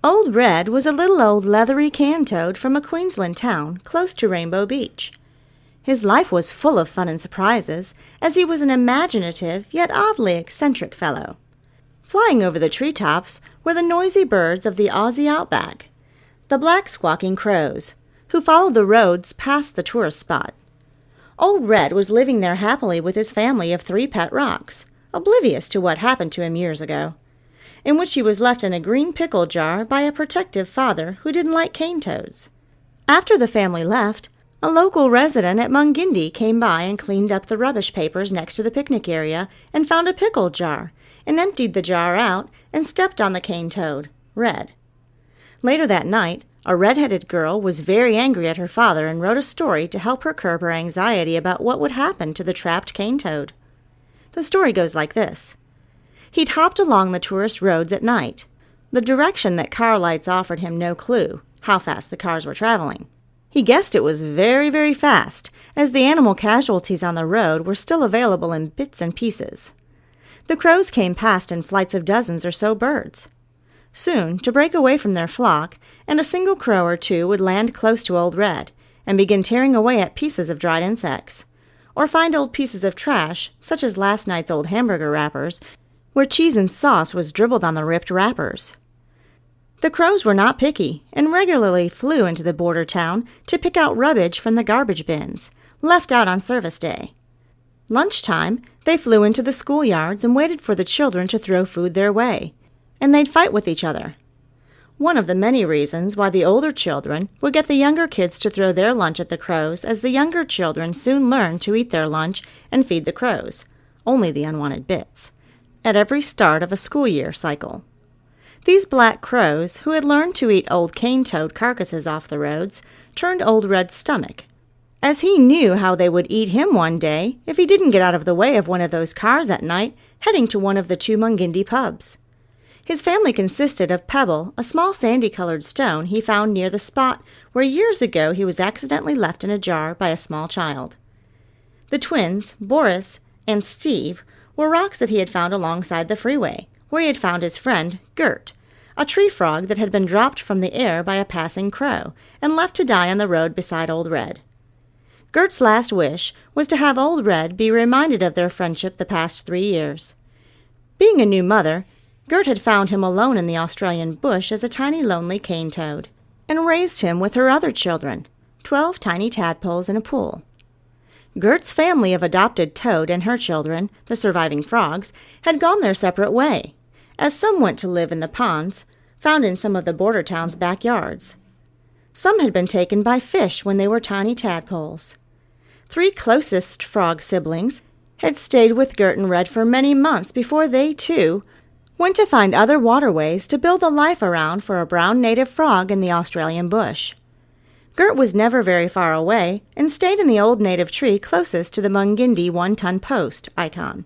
Old Red was a little old leathery can toad from a Queensland town close to Rainbow Beach. His life was full of fun and surprises, as he was an imaginative yet oddly eccentric fellow. Flying over the treetops were the noisy birds of the Aussie outback, the black squawking crows, who followed the roads past the tourist spot. Old Red was living there happily with his family of 3 pet rocks, oblivious to what happened to him years ago, in which he was left in a green pickle jar by a protective father who didn't like cane toads. After the family left, a local resident at Mungindi came by and cleaned up the rubbish papers next to the picnic area and found a pickle jar, and emptied the jar out and stepped on the cane toad, Red. Later that night, a red-headed girl was very angry at her father and wrote a story to help her curb her anxiety about what would happen to the trapped cane toad. The story goes like this. He'd hopped along the tourist roads at night. The direction that car lights offered him no clue how fast the cars were traveling. He guessed it was very, very fast, as the animal casualties on the road were still available in bits and pieces. The crows came past in flights of dozens or so birds. Soon, to break away from their flock, and a single crow or two would land close to Old Red and begin tearing away at pieces of dried insects, or find old pieces of trash, such as last night's old hamburger wrappers, where cheese and sauce was dribbled on the ripped wrappers. The crows were not picky and regularly flew into the border town to pick out rubbish from the garbage bins, left out on service day. Lunchtime, they flew into the schoolyards and waited for the children to throw food their way, and they'd fight with each other. One of the many reasons why the older children would get the younger kids to throw their lunch at the crows, as the younger children soon learned to eat their lunch and feed the crows, only the unwanted bits, at every start of a school year cycle. These black crows, who had learned to eat old cane toad carcasses off the roads, turned Old Red's stomach, as he knew how they would eat him one day if he didn't get out of the way of one of those cars at night heading to one of the 2 Mungindi pubs. His family consisted of Pebble, a small sandy-colored stone he found near the spot where years ago he was accidentally left in a jar by a small child. The twins, Boris and Steve, were rocks that he had found alongside the freeway, where he had found his friend, Gert, a tree frog that had been dropped from the air by a passing crow and left to die on the road beside Old Red. Gert's last wish was to have Old Red be reminded of their friendship the past 3 years. Being a new mother, Gert had found him alone in the Australian bush as a tiny lonely cane toad, and raised him with her other children, 12 tiny tadpoles in a pool. Gert's family of adopted toad and her children, the surviving frogs, had gone their separate way, as some went to live in the ponds found in some of the border towns' backyards. Some had been taken by fish when they were tiny tadpoles. 3 closest frog siblings had stayed with Gert and Red for many months before they, too, went to find other waterways to build a life around for a brown native frog in the Australian bush. Gert was never very far away and stayed in the old native tree closest to the Mungindi 1-ton post icon.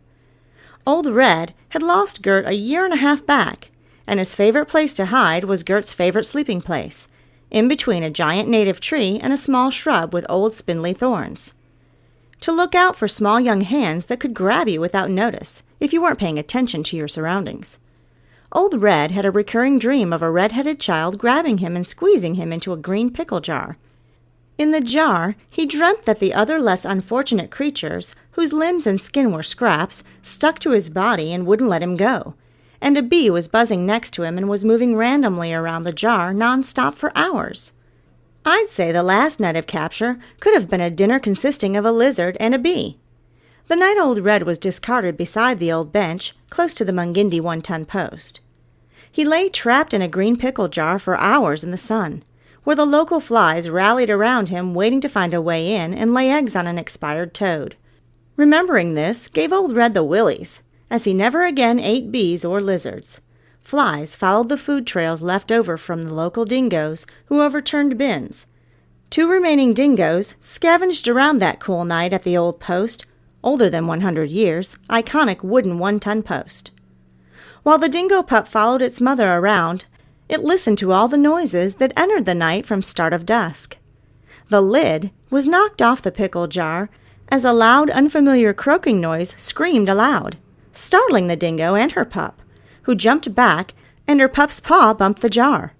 Old Red had lost Gert a year and a half back, and his favorite place to hide was Gert's favorite sleeping place, in between a giant native tree and a small shrub with old spindly thorns. To look out for small young hands that could grab you without notice if you weren't paying attention to your surroundings. Old Red had a recurring dream of a red-headed child grabbing him and squeezing him into a green pickle jar. In the jar, he dreamt that the other less unfortunate creatures, whose limbs and skin were scraps, stuck to his body and wouldn't let him go, and a bee was buzzing next to him and was moving randomly around the jar non-stop for hours. I'd say the last night of capture could have been a dinner consisting of a lizard and a bee. The night Old Red was discarded beside the old bench, close to the Mungindi 1-ton post. He lay trapped in a green pickle jar for hours in the sun, where the local flies rallied around him waiting to find a way in and lay eggs on an expired toad. Remembering this gave Old Red the willies, as he never again ate bees or lizards. Flies followed the food trails left over from the local dingoes who overturned bins. 2 remaining dingoes scavenged around that cool night at the old post, older than 100 years, iconic wooden 1-ton post. While the dingo pup followed its mother around, it listened to all the noises that entered the night from start of dusk. The lid was knocked off the pickle jar as a loud, unfamiliar croaking noise screamed aloud, startling the dingo and her pup, who jumped back, and her pup's paw bumped the jar.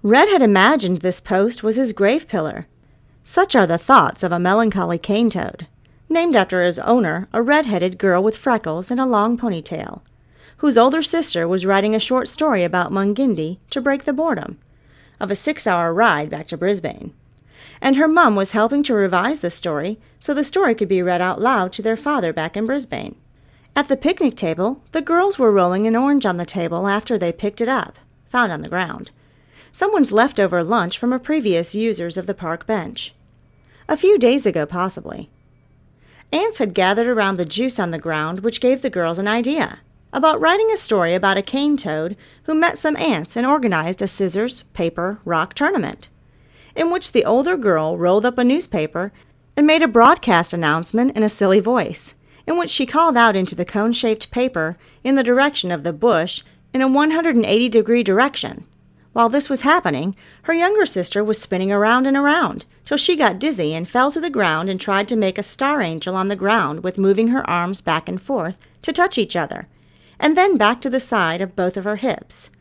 Red had imagined this post was his grave pillar. Such are the thoughts of a melancholy cane toad, named after his owner, a red-headed girl with freckles and a long ponytail, whose older sister was writing a short story about Mungindi to break the boredom of a 6-hour ride back to Brisbane. And her mum was helping to revise the story so the story could be read out loud to their father back in Brisbane. At the picnic table, the girls were rolling an orange on the table after they picked it up, found on the ground. Someone's leftover lunch from a previous users of the park bench. A few days ago, possibly. Ants had gathered around the juice on the ground, which gave the girls an idea about writing a story about a cane toad who met some ants and organized a scissors, paper, rock tournament, in which the older girl rolled up a newspaper and made a broadcast announcement in a silly voice, in which she called out into the cone-shaped paper in the direction of the bush in a 180-degree direction. While this was happening, her younger sister was spinning around and around till she got dizzy and fell to the ground and tried to make a star angel on the ground with moving her arms back and forth to touch each other, and then back to the side of both of her hips.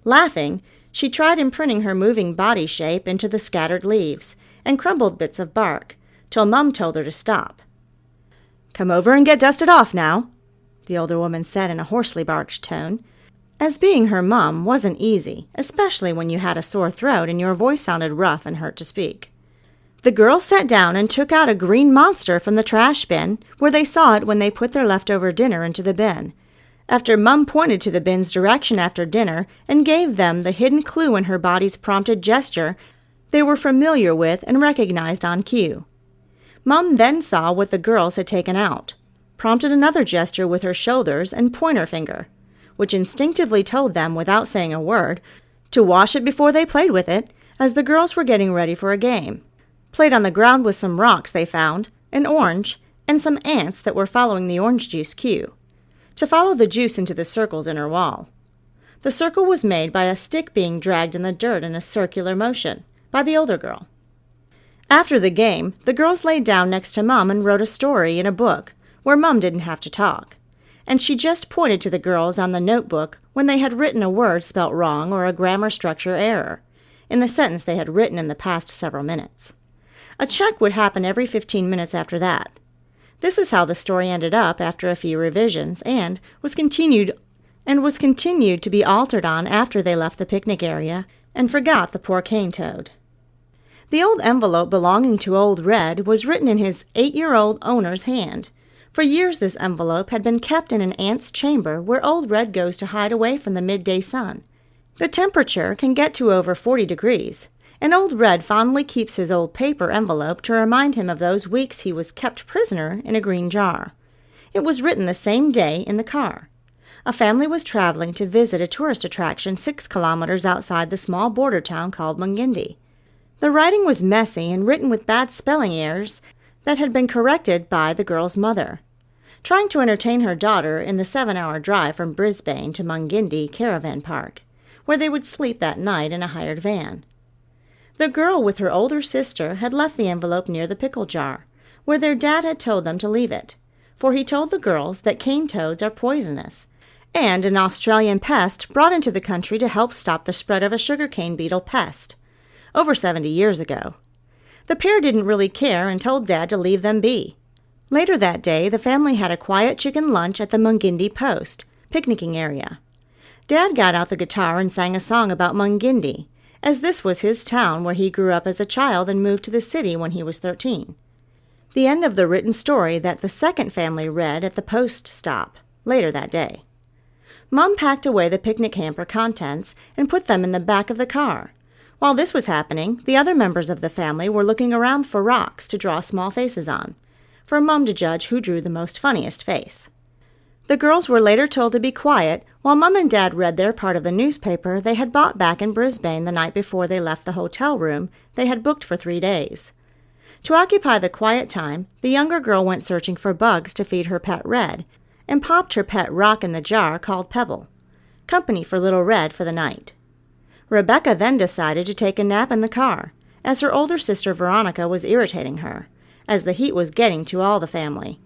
Laughing, she tried imprinting her moving body shape into the scattered leaves and crumbled bits of bark, till Mum told her to stop. "Come over and get dusted off now," the older woman said in a hoarsely barked tone, as being her mum wasn't easy, especially when you had a sore throat and your voice sounded rough and hurt to speak. The girls sat down and took out a green monster from the trash bin, where they saw it when they put their leftover dinner into the bin. After Mum pointed to the bin's direction after dinner and gave them the hidden clue in her body's prompted gesture they were familiar with and recognized on cue. Mum then saw what the girls had taken out, prompted another gesture with her shoulders and pointer finger, which instinctively told them, without saying a word, to wash it before they played with it, as the girls were getting ready for a game. Played on the ground with some rocks they found, an orange, and some ants that were following the orange juice cue, to follow the juice into the circles in her wall. The circle was made by a stick being dragged in the dirt in a circular motion by the older girl. After the game, the girls laid down next to Mum and wrote a story in a book where Mum didn't have to talk, and she just pointed to the girls on the notebook when they had written a word spelt wrong or a grammar structure error in the sentence they had written in the past several minutes. A check would happen every 15 minutes after that. This is how the story ended up after a few revisions and was continued to be altered on after they left the picnic area and forgot the poor cane toad. The old envelope belonging to Old Red was written in his 8-year-old owner's hand. For years this envelope had been kept in an ant's chamber where Old Red goes to hide away from the midday sun. The temperature can get to over 40 degrees, and Old Red fondly keeps his old paper envelope to remind him of those weeks he was kept prisoner in a green jar. It was written the same day in the car. A family was traveling to visit a tourist attraction 6 kilometers outside the small border town called Mungindi. The writing was messy and written with bad spelling errors that had been corrected by the girl's mother, trying to entertain her daughter in the 7-hour drive from Brisbane to Mungindi Caravan Park, where they would sleep that night in a hired van. The girl with her older sister had left the envelope near the pickle jar, where their dad had told them to leave it, for he told the girls that cane toads are poisonous, and an Australian pest brought into the country to help stop the spread of a sugarcane beetle pest, over 70 years ago. The pair didn't really care and told Dad to leave them be. Later that day, the family had a quiet chicken lunch at the Mungindi Post, picnicking area. Dad got out the guitar and sang a song about Mungindi, as this was his town where he grew up as a child and moved to the city when he was 13. The end of the written story that the second family read at the post stop later that day. Mum packed away the picnic hamper contents and put them in the back of the car. While this was happening, the other members of the family were looking around for rocks to draw small faces on, for Mum to judge who drew the most funniest face. The girls were later told to be quiet while Mum and Dad read their part of the newspaper they had bought back in Brisbane the night before they left the hotel room they had booked for 3 days. To occupy the quiet time, the younger girl went searching for bugs to feed her pet Red and popped her pet rock in the jar called Pebble, company for little Red for the night. Rebecca then decided to take a nap in the car, as her older sister Veronica was irritating her, as the heat was getting to all the family.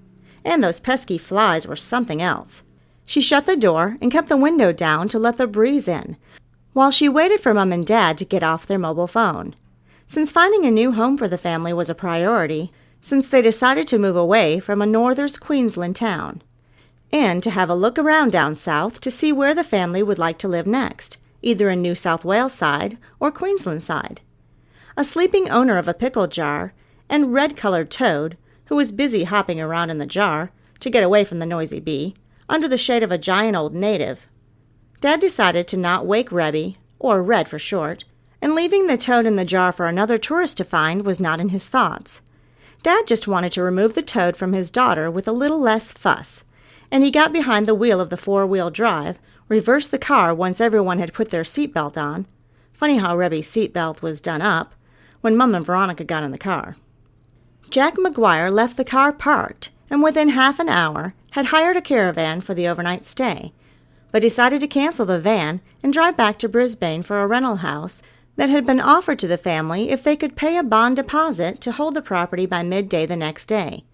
And those pesky flies were something else. She shut the door and kept the window down to let the breeze in, while she waited for Mom and Dad to get off their mobile phone. Since finding a new home for the family was a priority, since they decided to move away from a northern Queensland town, and to have a look around down south to see where the family would like to live next, either in New South Wales side or Queensland side. A sleeping owner of a pickle jar and red-colored toad, who was busy hopping around in the jar to get away from the noisy bee, under the shade of a giant old native. Dad decided to not wake Rebby, or Red for short, and leaving the toad in the jar for another tourist to find was not in his thoughts. Dad just wanted to remove the toad from his daughter with a little less fuss, and he got behind the wheel of the four-wheel drive, reversed the car once everyone had put their seatbelt on. Funny how Rebby's seatbelt was done up when Mum and Veronica got in the car. Jack McGuire left the car parked, and within half an hour had hired a caravan for the overnight stay, but decided to cancel the van and drive back to Brisbane for a rental house that had been offered to the family if they could pay a bond deposit to hold the property by midday the next day.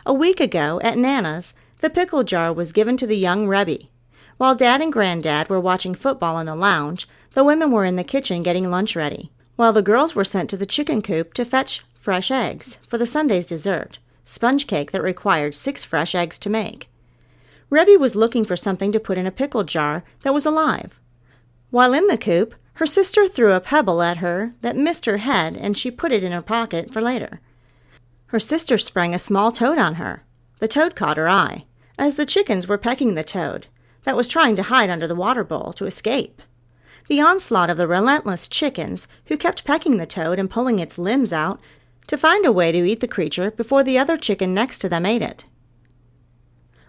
A week ago, at Nana's, the pickle jar was given to the young Rebby. While Dad and Granddad were watching football in the lounge, the women were in the kitchen getting lunch ready, while the girls were sent to the chicken coop to fetch fresh eggs for the Sunday's dessert, sponge cake that required 6 fresh eggs to make. Rebby was looking for something to put in a pickle jar that was alive. While in the coop, her sister threw a pebble at her that missed her head, and she put it in her pocket for later. Her sister sprang a small toad on her. The toad caught her eye, as the chickens were pecking the toad, that was trying to hide under the water bowl to escape. The onslaught of the relentless chickens, who kept pecking the toad and pulling its limbs out to find a way to eat the creature before the other chicken next to them ate it.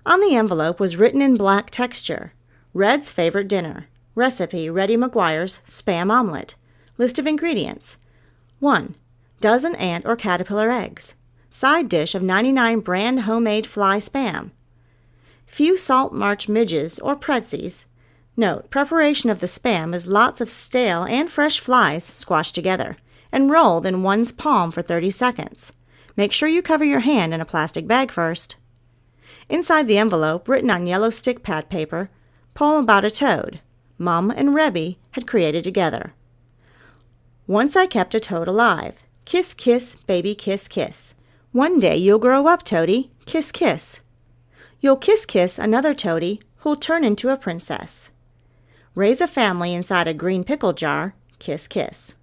On the envelope was written in black texture, Red's favorite dinner, recipe Reddy McGuire's Spam Omelet, list of ingredients. 1. Dozen ant or caterpillar eggs, side dish of 99 brand homemade fly Spam. Few salt marsh midges or pretsies. Note, preparation of the Spam is lots of stale and fresh flies squashed together and rolled in one's palm for 30 seconds. Make sure you cover your hand in a plastic bag first. Inside the envelope, written on yellow stick pad paper, poem about a toad Mum and Rebby had created together. Once I kept a toad alive. Kiss, kiss, baby, kiss, kiss. One day you'll grow up, toady. Kiss, kiss. You'll kiss, kiss another toady who'll turn into a princess. Raise a family inside a green pickle jar. Kiss, kiss.